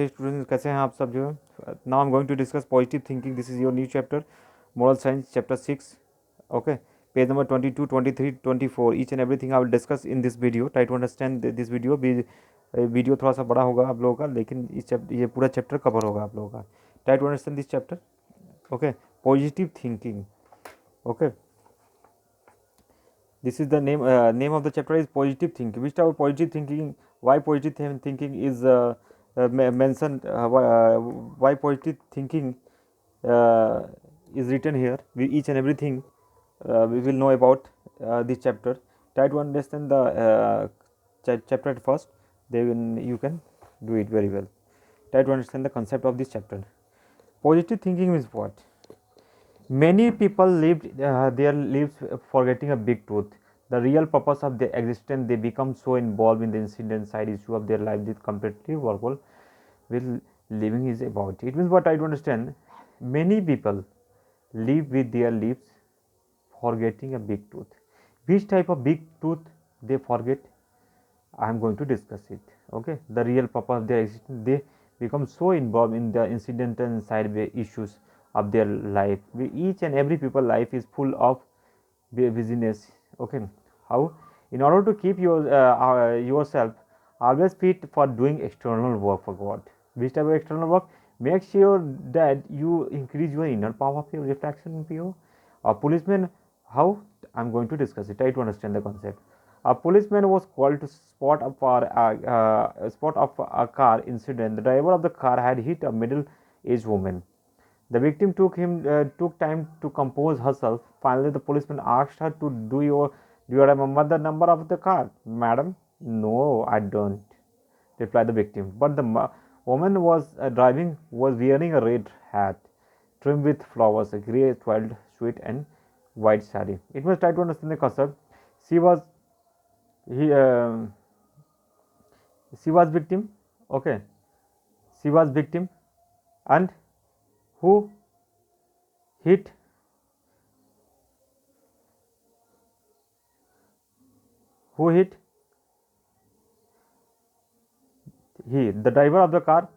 Students कैसे हैं आप सब जो है now I am going to discuss positive thinking. This is your new chapter moral science chapter 6. Okay, page number 22, 23, 24. Each and everything I will discuss in this video. Try to understand this video. Video थोड़ा सा बड़ा होगा आप लोगों का, लेकिन ये पूरा चैप्टर कवर होगा आप लोगों का. Try to understand this chapter. Okay, positive thinking. Okay, this is the name of the chapter is positive thinking. Which type of positive thinking, why positive thinking is mentioned, why positive thinking is written here. Each and everything we will know about this chapter. Try to understand the chapter at first, then you can do it very well. Try to understand the concept of this chapter. Positive thinking means what? Many people lived their lives forgetting a big truth. The real purpose of their existence, they become so involved in the incident side issue of their life that completely verbal with living is about. It means what I do understand. Many people live with their lives forgetting a big truth. Which type of big truth they forget? I am going to discuss it. Okay, the real purpose of their existence, they become so involved in the incidental side issues of their life. Each and every people life is full of busyness. Okay, how in order to keep yourself always fit for doing external work for God. Which type of external work? Make sure that you increase your inner power of your reflection power. A policeman, how? I am going to discuss it. Try to understand the concept. A policeman was called to spot of a car incident. The driver of the car had hit a middle-aged woman. The victim took time to compose herself. Finally, the policeman asked her to do you remember the number of the car, madam? No, I don't, replied the victim. But the woman was wearing a red hat trimmed with flowers, a grey twirled suit, and white sari. It must try to understand the concept. She was he she was victim. Okay, she was victim, and who hit who hit he the driver of the car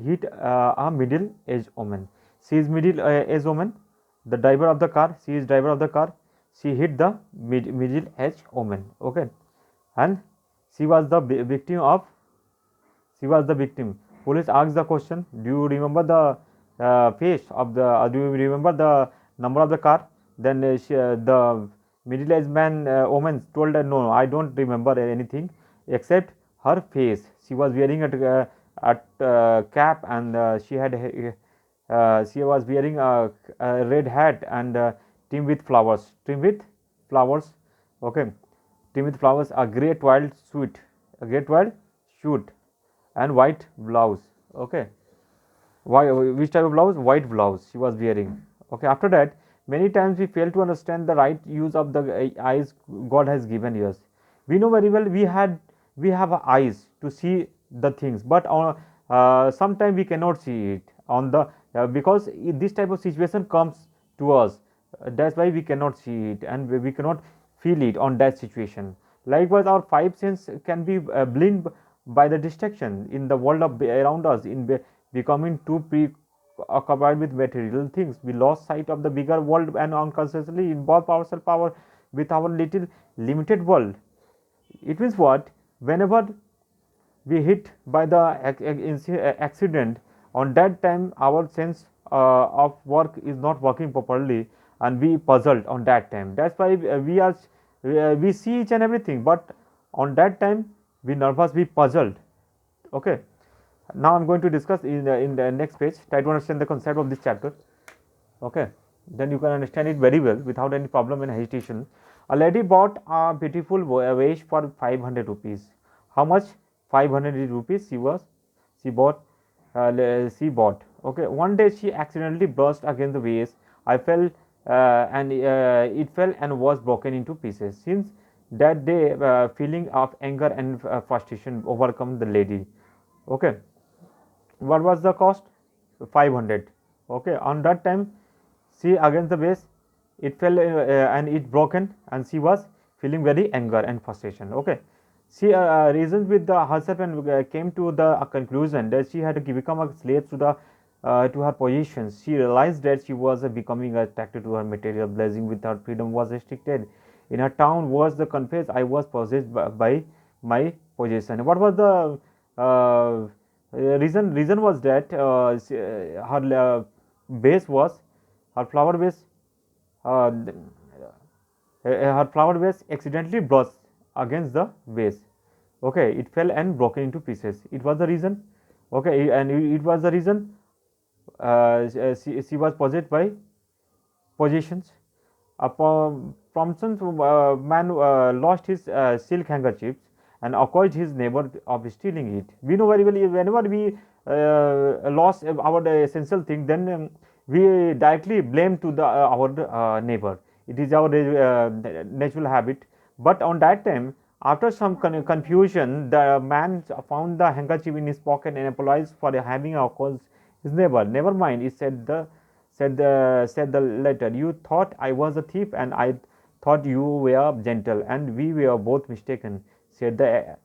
hit a middle-aged woman. She is middle-aged woman. The driver of the car, she is driver of the car. She hit the middle-aged woman. Okay, and she was the victim of. She was the victim. Police asked the question. Do you remember the face of the? Do you remember the number of the car? Then the middle-aged woman told her, no, I don't remember anything except her face. She was wearing a cap, and she was wearing a red hat and trimmed with flowers. Trimmed with flowers. Okay, trimmed with flowers. A grey twirled suit. A grey twirled suit and white blouse. Okay, why, which type of blouse? White blouse she was wearing. Okay, after that, many times we fail to understand the right use of the eyes God has given us. We know very well we have eyes to see the things, but sometimes we cannot see it on the because this type of situation comes to us. That's why we cannot see it, and we cannot feel it on that situation. Likewise, our five senses can be blind by the distraction in the world around us, in becoming too preoccupied with material things. We lost sight of the bigger world and unconsciously involve ourselves with our little limited world. It means what? Whenever we hit by the accident, on that time our sense of work is not working properly, and we puzzled on that time. That's why we see each and everything, but on that time we nervous, we puzzled. Okay, now I'm going to discuss in the next page. Try to understand the concept of this chapter. Okay, then you can understand it very well without any problem and hesitation. A lady bought a beautiful vase for 500 rupees. How much? 500 rupees she bought. Okay, one day she accidentally brushed against the vase. I fell and it fell and was broken into pieces. Since that day, feeling of anger and frustration overcome the lady. Okay, what was the cost? 500. Okay, on that time, she against the vase, it fell and it broken, and she was feeling very anger and frustration. Okay, She reasoned with herself and came to the conclusion that she had to become a slave to her positions. She realized that she was becoming attracted to her material blessing with her freedom was restricted. In her town was the confess I was possessed by my possession. What was the reason? Reason was that her base was her flower base. Uh, her flower vase accidentally brushed against the vase. Okay, it fell and broken into pieces. It was the reason. Okay, and it was the reason she was possessed by possessions. Prompton man lost his silk handkerchiefs and accused his neighbor of stealing it. We know very well whenever we lost our essential thing, then we directly blame to the our neighbor. It is our natural habit. But on that time, after some confusion, the man found the handkerchief in his pocket and apologized for having accused his neighbor. Never mind, he said the letter. You thought I was a thief, and I thought you were gentle, and we were both mistaken, said the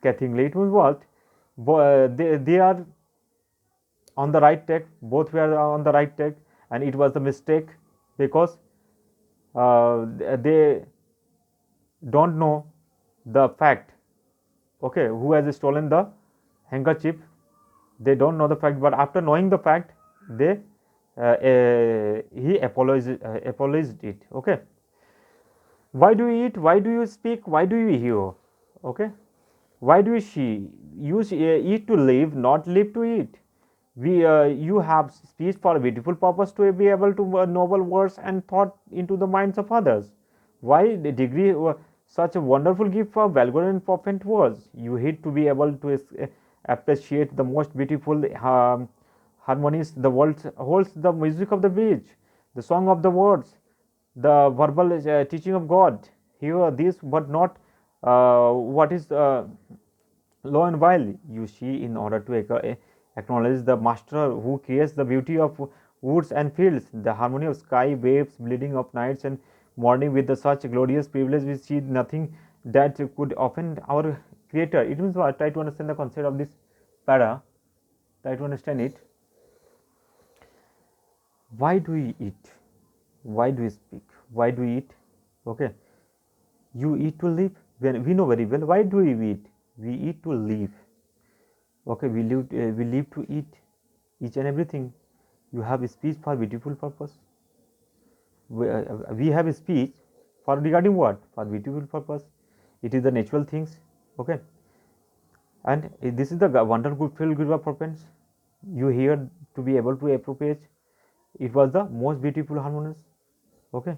scathingly. It was what? They are on the right track, both were on the right track, and it was a mistake because they don't know the fact, okay, who has stolen the handkerchief. They don't know the fact, but after knowing the fact, they he apologized it. Okay, why do you eat, why do you speak, why do you hear? Okay, why do she use eat to live, not live to eat? You have speech for a beautiful purpose to be able to noble words and thought into the minds of others. Why the degree such a wonderful gift for vulgar and perfect words? You hate to be able to appreciate the most beautiful harmonies the world holds, the music of the beach, the song of the words, the verbal teaching of God. Hear this, but not what is low and while you see, in order to acknowledge the master who creates the beauty of woods and fields, the harmony of sky, waves, bleeding of nights and morning with the such glorious privilege, we see nothing that could offend our creator. It means what? Try to understand the concept of this para, try to understand it. Why do we eat? Why do we speak? Why do we eat? Okay, you eat to live. When we know very well, why do we eat? We eat to live. Okay, we live to eat each and everything. You have a speech for beautiful purpose. We have a speech for regarding what? For beautiful purpose. It is the natural things. Okay, and this is the wonderful feel good of purpose. You hear to be able to appropriate. It was the most beautiful harmonious. Okay,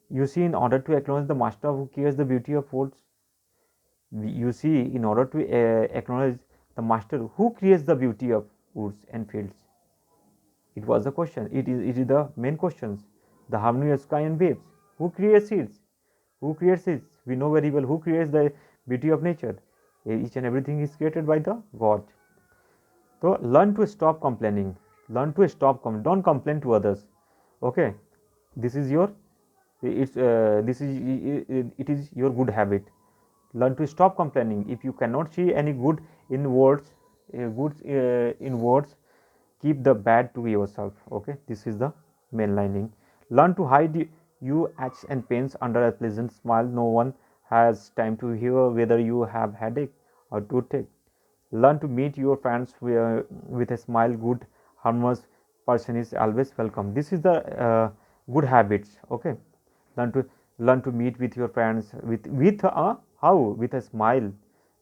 you see, in order to acknowledge the master who cares the beauty of words, you see, in order to acknowledge the master who creates the beauty of woods and fields. It was the question. It is the main questions. The harmony of sky and waves. Who creates it? Who creates it? We know very well who creates the beauty of nature. Each and everything is created by the God. So learn to stop complaining. Learn to stop. Don't complain to others. Okay, this is your. It is your good habit. Learn to stop complaining. If you cannot see any good in words, in words, keep the bad to yourself. Okay, this is the main lining. Learn to hide you aches and pains under a pleasant smile. No one has time to hear whether you have headache or toothache. Learn to meet your friends with a smile. Good harmless person is always welcome. This is the good habits. Okay, learn to meet with your friends with a how, with a smile,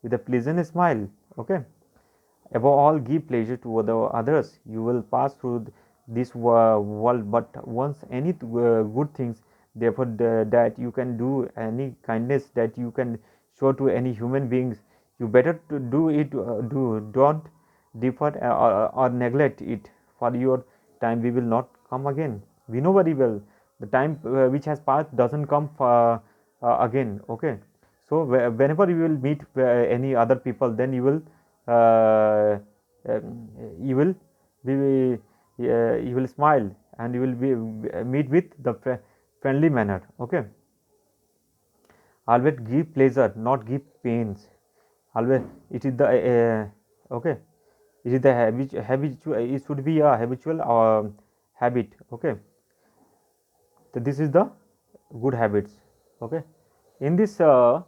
with a pleasant smile. Okay, above all, give pleasure to the others. You will pass through this world but once. Any good things, therefore, that you can do, any kindness that you can show to any human beings, you better to do it. Don't defer or neglect it, for your time we will not come again. We know very well the time which has passed doesn't come again. Okay, so whenever you will meet any other people, then you will uh, you will be you will smile and you will be meet with the friendly manner. Okay, Always give pleasure, not give pains. Always it is the okay. It is the habitual. It should be a habitual habit. Okay. So this is the good habits. Okay. In this in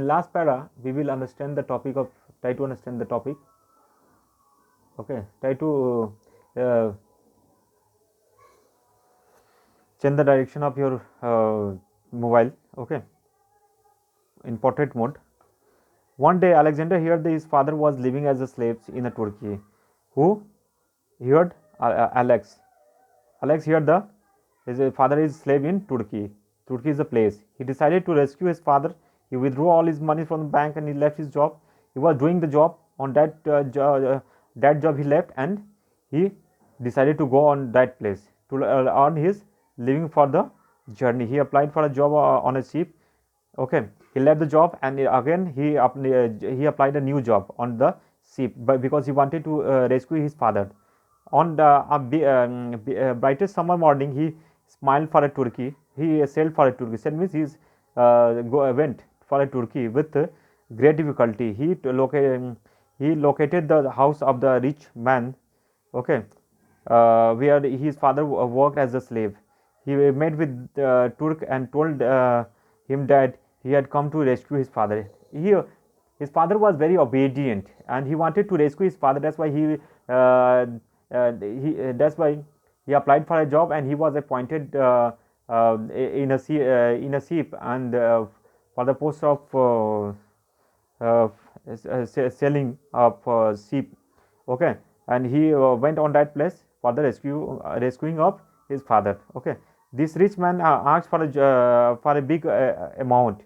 last para we will understand the topic of try to understand the topic. Okay. Try to change the direction of your mobile. Okay. In portrait mode. One day Alexander heard that his father was living as a slave in a Turkey. Who heard Alex? Alex heard his father is slave in Turkey. Turkey is a place. He decided to rescue his father. He withdrew all his money from the bank and he left his job. He was doing the job on that job he left, and he decided to go on that place to earn his living for the journey. He applied for a job on a ship. Okay, he left the job and again he applied a new job on the ship, but because he wanted to rescue his father. On the brightest summer morning, he smiled for a Turkey. He sailed for a Turkey. That means went for a Turkey with great difficulty. He located the house of the rich man. Okay, where his father worked as a slave. He met with Turk and told him that he had come to rescue his father. His father was very obedient and he wanted to rescue his father. That's why that's why he applied for a job and he was appointed in a ship and for the post of selling of sheep. Okay, and he went on that place for the rescuing of his father. Okay, this rich man asked for a big amount.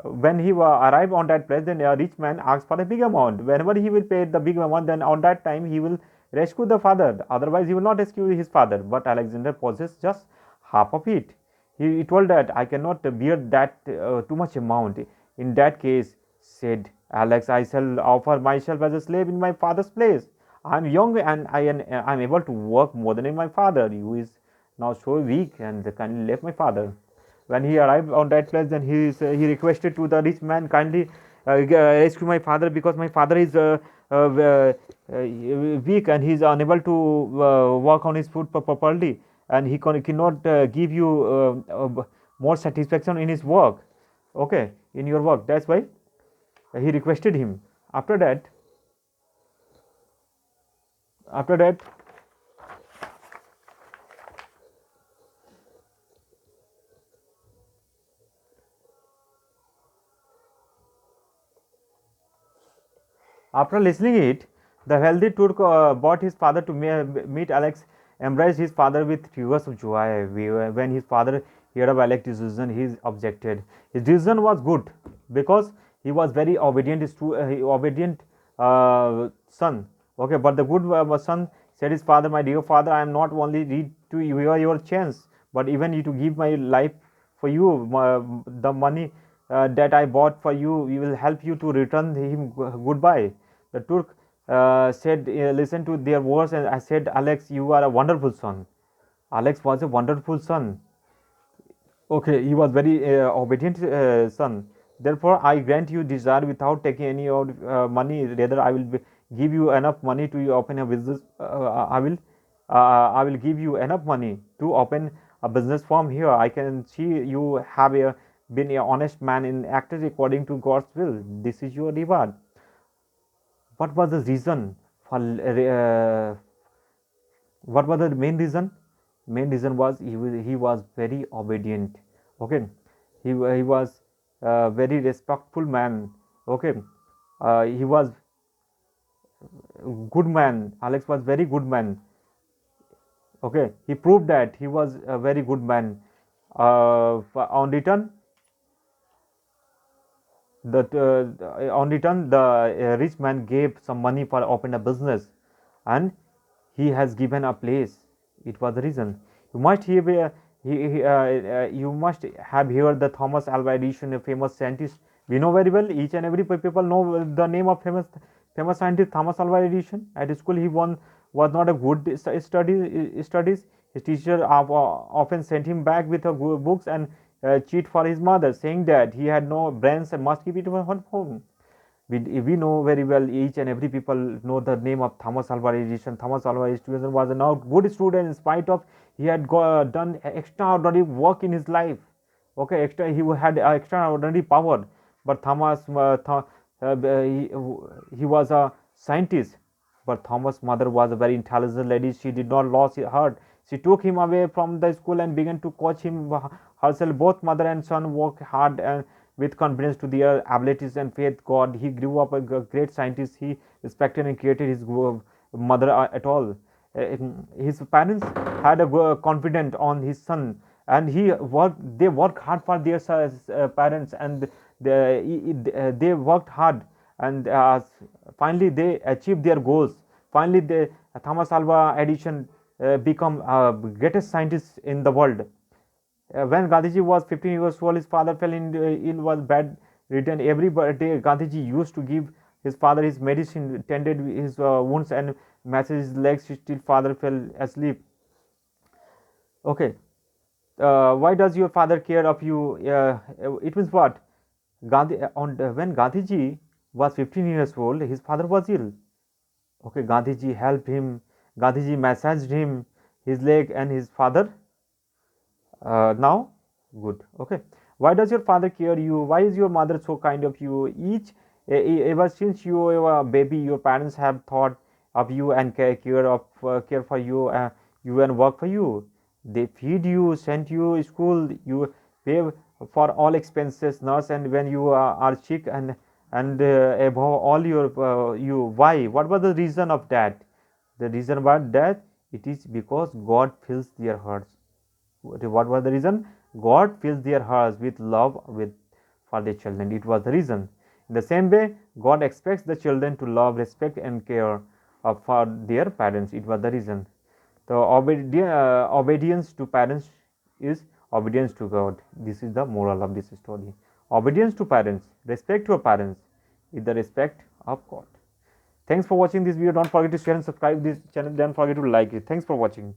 When he arrived on that place, then a rich man asked for a big amount. Whenever he will pay the big amount, then on that time he will rescue the father. Otherwise, he will not rescue his father. But Alexander possessed just half of it. He told that I cannot bear that too much amount. In that case, said Alex, I shall offer myself as a slave in my father's place. I am young and I am able to work more than my father, who is now so weak and kindly left my father. When he arrived on that place, then he requested to the rich man, kindly rescue my father because my father is weak and he is unable to work on his food properly, and he cannot give you more satisfaction in his work. Okay, in your work. That's why he requested him. After that After listening it, the wealthy Turk brought his father to meet Alex, embraced his father with tears of joy. When his father heard of Alex's decision, he objected. His decision was good because he was very obedient, obedient son. Okay, but the good son said his father, my dear father, I am not only ready to hear your chance, but even to give my life for you. The money that I bought for you, we will help you to return him goodbye. The Turk said, listen to their words, and I said, Alex, you are a wonderful son. Alex was a wonderful son. Okay, he was very obedient son. Therefore, I grant you desire without taking any money. Rather, I will give you enough money to open a business. I will give you enough money to open a business firm here. I can see you have been an honest man and acted according to God's will. This is your reward. What was the reason for what was the main reason? Main reason was he was very obedient. Okay, he was a very respectful man. Okay, he was good man. Alex was very good man. Okay, he proved that he was a very good man. On return, the rich man gave some money for open a business, and he has given a place. It was the reason. You must have heard the Thomas Alva Edison, a famous scientist. We know very well. Each and every people know the name of famous scientist Thomas Alva Edison. At school, was not a good studies. His teacher often sent him back with books, and cheat for his mother, saying that he had no brains and must keep it at home. We know very well, each and every people know the name of Thomas Alva Edison. Thomas Alva Edison was a now good student in spite of he had done extraordinary work in his life. Okay, he had extraordinary power, but he was a scientist. But Thomas' mother was a very intelligent lady. She did not lose her heart. She took him away from the school and began to coach him herself. Both mother and son worked hard and with confidence to their abilities and faith God. He grew up a great scientist. He respected and created his mother at all. His parents had a confidence on his son, and they worked hard for their parents, and they worked hard, and finally they achieved their goals. Finally, Thomas Alva Edison become greatest scientist in the world. When Gandhiji was 15 years old, his father fell ill, was bedridden. Every day, Gandhiji used to give his father his medicine, tended his wounds, and massaged his legs. Still, father fell asleep. Okay, why does your father care of you? It means what? When Gandhiji was 15 years old, his father was ill. Okay, Gandhiji helped him. Gandhiji massaged him, his leg, and his father now good. Okay, why does your father care you? Why is your mother so kind of you? Ever since you were a baby, your parents have thought of you and care for you, you and work for you. They feed you, send you school, you pay for all expenses, nurse, and when you are sick, and above all you, why, what was the reason of that? The reason was that it is because God fills their hearts. What was the reason? God fills their hearts with love for their children. It was the reason. In the same way, God expects the children to love, respect, and care for their parents. It was the reason. The obedience to parents is obedience to God. This is the moral of this story. Obedience to parents, respect to parents, is the respect of God. Thanks for watching this video. Don't forget to share and subscribe this channel. Don't forget to like it. Thanks for watching.